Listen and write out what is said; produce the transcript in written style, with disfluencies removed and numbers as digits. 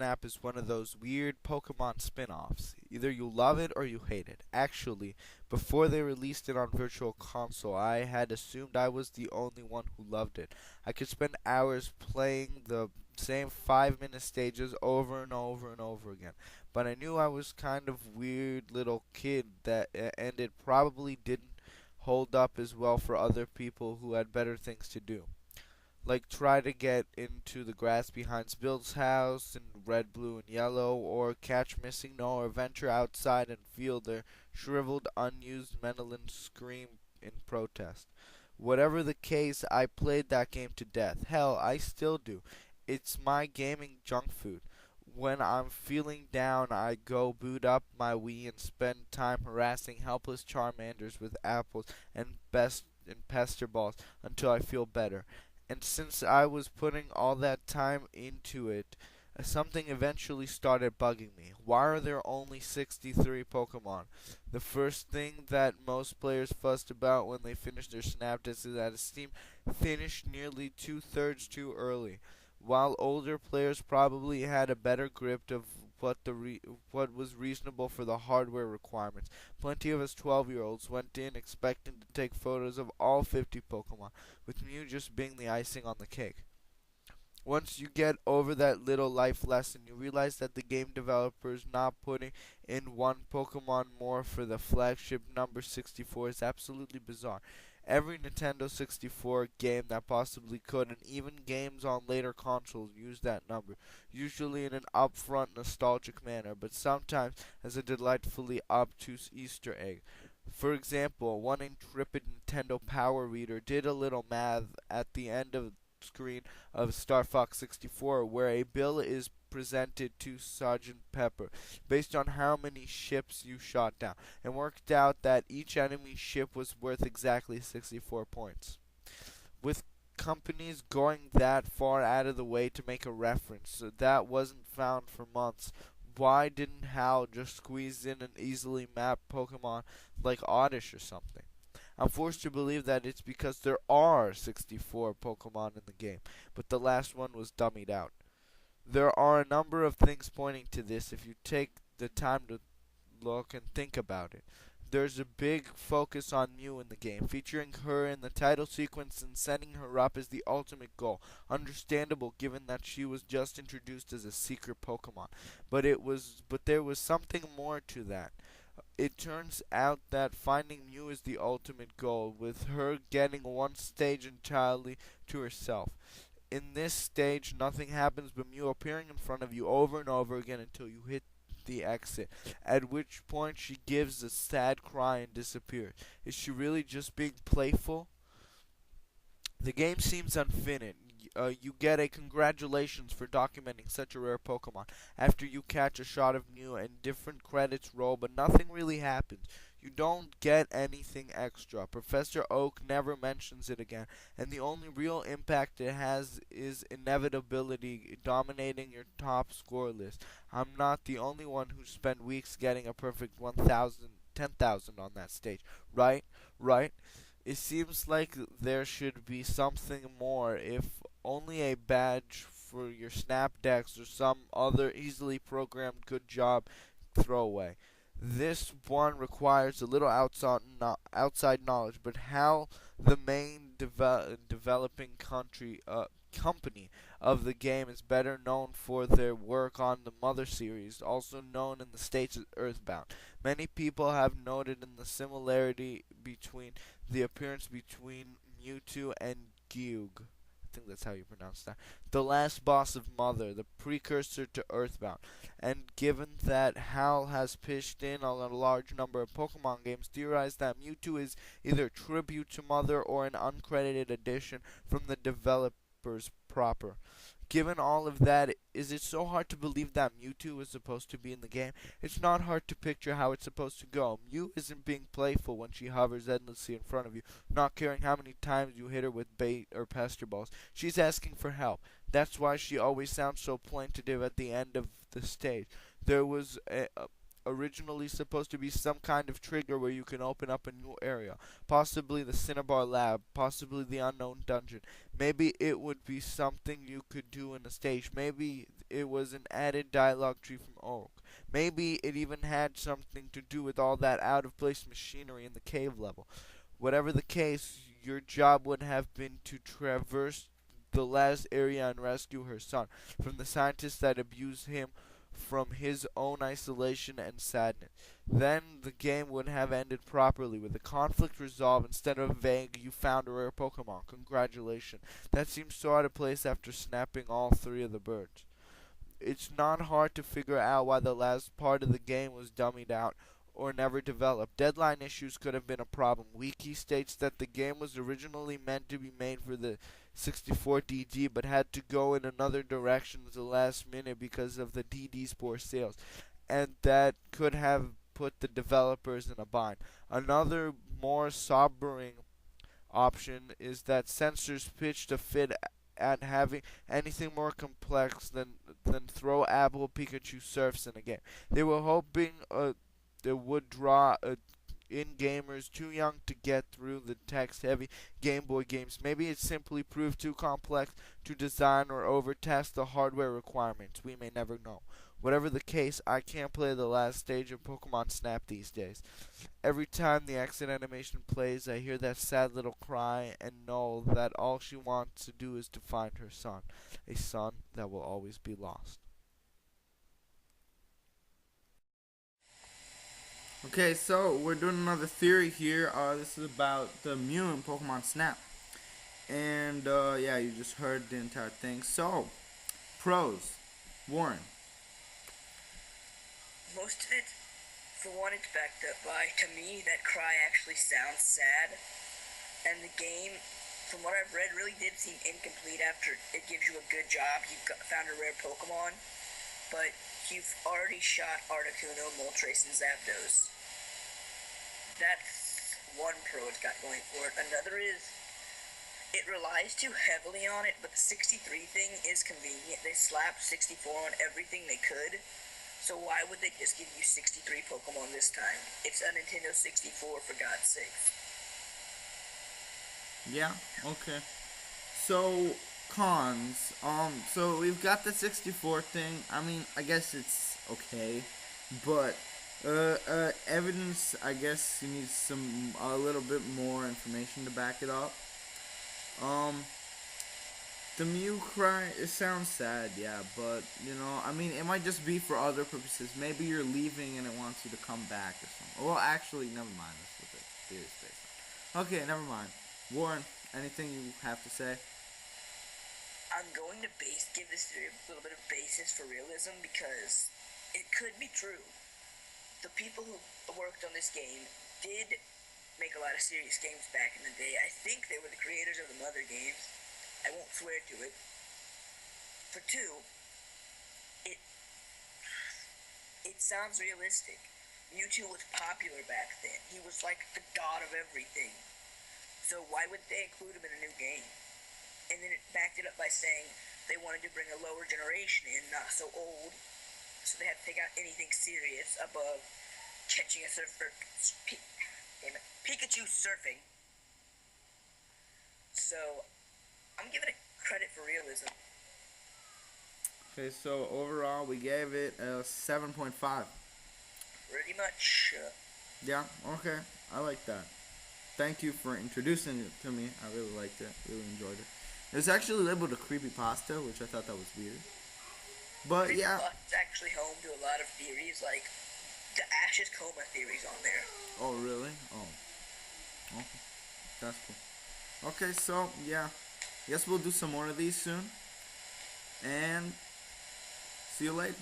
Snap is one of those weird Pokemon spin-offs. Either you love it or you hate it. Actually, before they released it on Virtual Console, I had assumed I was the only one who loved it. I could spend hours playing the same 5-minute stages over and over and over again. But I knew I was kind of weird little kid and it probably didn't hold up as well for other people who had better things to do, like try to get into the grass behind Bill's house in red, blue, and yellow, or catch missing Noah, or venture outside and feel their shriveled, unused Menelin scream in protest. Whatever the case, I played that game to death. Hell, I still do. It's my gaming junk food. When I'm feeling down, I go boot up my Wii and spend time harassing helpless Charmanders with apples and pester balls until I feel better. And since I was putting all that time into it, something eventually started bugging me. Why are there only 63 Pokemon? The first thing that most players fussed about when they finished their Snap Discs is that Steam finished nearly two-thirds too early, while older players probably had a better grip of what was reasonable for the hardware requirements. Plenty of us 12-year-olds went in expecting to take photos of all 50 Pokemon, with Mew just being the icing on the cake. Once you get over that little life lesson, you realize that the game developers not putting in one Pokemon more for the flagship number 64 is absolutely bizarre. Every Nintendo 64 game that possibly could, and even games on later consoles, use that number, usually in an upfront, nostalgic manner, but sometimes as a delightfully obtuse Easter egg. For example, one intrepid Nintendo Power Reader did a little math at the end of screen of Star Fox 64 where a bill is presented to Sergeant Pepper based on how many ships you shot down, and worked out that each enemy ship was worth exactly 64 points. With companies going that far out of the way to make a reference that wasn't found for months, why didn't HAL just squeeze in an easily mapped Pokemon like Oddish or something? I'm forced to believe that it's because there are 64 Pokemon in the game, but the last one was dummied out. There are a number of things pointing to this if you take the time to look and think about it. There's a big focus on Mew in the game, featuring her in the title sequence and setting her up as the ultimate goal. Understandable given that she was just introduced as a secret Pokemon. But there was something more to that. It turns out that finding Mew is the ultimate goal, with her getting one stage entirely to herself. In this stage, nothing happens but Mew appearing in front of you over and over again until you hit the exit, at which point she gives a sad cry and disappears. Is she really just being playful? The game seems unfinished. You get a congratulations for documenting such a rare Pokemon after you catch a shot of Mew, and different credits roll, but nothing really happens. You don't get anything extra. Professor Oak never mentions it again, and the only real impact it has is inevitability dominating your top score list. I'm not the only one who spent weeks getting a perfect 1,000, 10,000 on that stage. Right? Right? It seems like there should be something more, if only a badge for your Snap Dex or some other easily programmed good job throwaway. This one requires a little outside knowledge, but how the main developing company of the game is better known for their work on the Mother series, also known in the States as Earthbound. Many people have noted in the similarity between the appearance between Mewtwo and Gyug. I think that's how you pronounce that. The last boss of Mother, the precursor to Earthbound. And given that HAL has pitched in on a large number of Pokemon games, theorized that Mewtwo is either tribute to Mother or an uncredited addition from the developers proper. Given all of that, is it so hard to believe that Mewtwo is supposed to be in the game? It's not hard to picture how it's supposed to go. Mew isn't being playful when she hovers endlessly in front of you, not caring how many times you hit her with bait or pester balls. She's asking for help. That's why she always sounds so plaintive at the end of the stage. There was originally supposed to be some kind of trigger where you can open up a new area, possibly the Cinnabar Lab, possibly the Unknown Dungeon. Maybe it would be something you could do in a stage. Maybe it was an added dialogue tree from Oak. Maybe it even had something to do with all that out-of-place machinery in the cave level. Whatever the case, your job would have been to traverse the last area and rescue her son from the scientists that abused him, from his own isolation and sadness. Then the game would have ended properly, with the conflict resolved instead of vague, "you found a rare Pokemon. Congratulations." That seems so out of place after snapping all three of the birds. It's not hard to figure out why the last part of the game was dummied out or never developed. Deadline issues could have been a problem. Wiki states that the game was originally meant to be made for the 64 DD, but had to go in another direction at the last minute because of the DD's poor sales, and that could have put the developers in a bind. Another more sobering option is that censors pitched a fit at having anything more complex than throw Apple Pikachu surfs in a game. They were hoping it would draw in gamers too young to get through the text-heavy Game Boy games. Maybe it simply proved too complex to design or overtasked the hardware requirements. We may never know. Whatever the case, I can't play the last stage of Pokemon Snap these days. Every time the exit animation plays, I hear that sad little cry and know that all she wants to do is to find her son. A son that will always be lost. Okay, so we're doing another theory here. This is about the Mew in Pokemon Snap. And, yeah, you just heard the entire thing. So, pros. Warren. Most of it, for one, it's backed up by, to me, that cry actually sounds sad. And the game, from what I've read, really did seem incomplete after it gives you a good job. You've found a rare Pokemon, but you've already shot Articuno, Moltres, and Zapdos. That's one pro it's got going for it. Another is, it relies too heavily on it, but the 63 thing is convenient. They slapped 64 on everything they could. So why would they just give you 63 Pokemon this time? It's a Nintendo 64, for God's sake. Yeah, okay. So, cons. So we've got the 64 thing. I mean, I guess it's okay. But, evidence, I guess you need a little bit more information to back it up. The Mew cry, it sounds sad, yeah, but, you know, I mean, it might just be for other purposes. Maybe you're leaving and it wants you to come back or something. Well, actually, never mind. That's what the theory is based on. Okay, never mind. Warren, anything you have to say? I'm going to give this theory a little bit of basis for realism because it could be true. The people who worked on this game did make a lot of serious games back in the day. I think they were the creators of the Mother games. I won't swear to it. For two, it sounds realistic. Mewtwo was popular back then. He was like the god of everything. So why would they include him in a new game? And then it backed it up by saying they wanted to bring a lower generation in, not so old. So they had to take out anything serious above catching a surfer. Pikachu surfing. So I'm giving it credit for realism. Okay, so overall we gave it a 7.5. Pretty much. Yeah, okay. I like that. Thank you for introducing it to me. I really liked it. Really enjoyed it. It was actually labeled a creepypasta, which I thought that was weird. But yeah. It's actually home to a lot of theories, like the Ash's coma theories on there. Oh, really? Oh. Okay. That's cool. Okay, so, yeah. Guess we'll do some more of these soon. And see you later.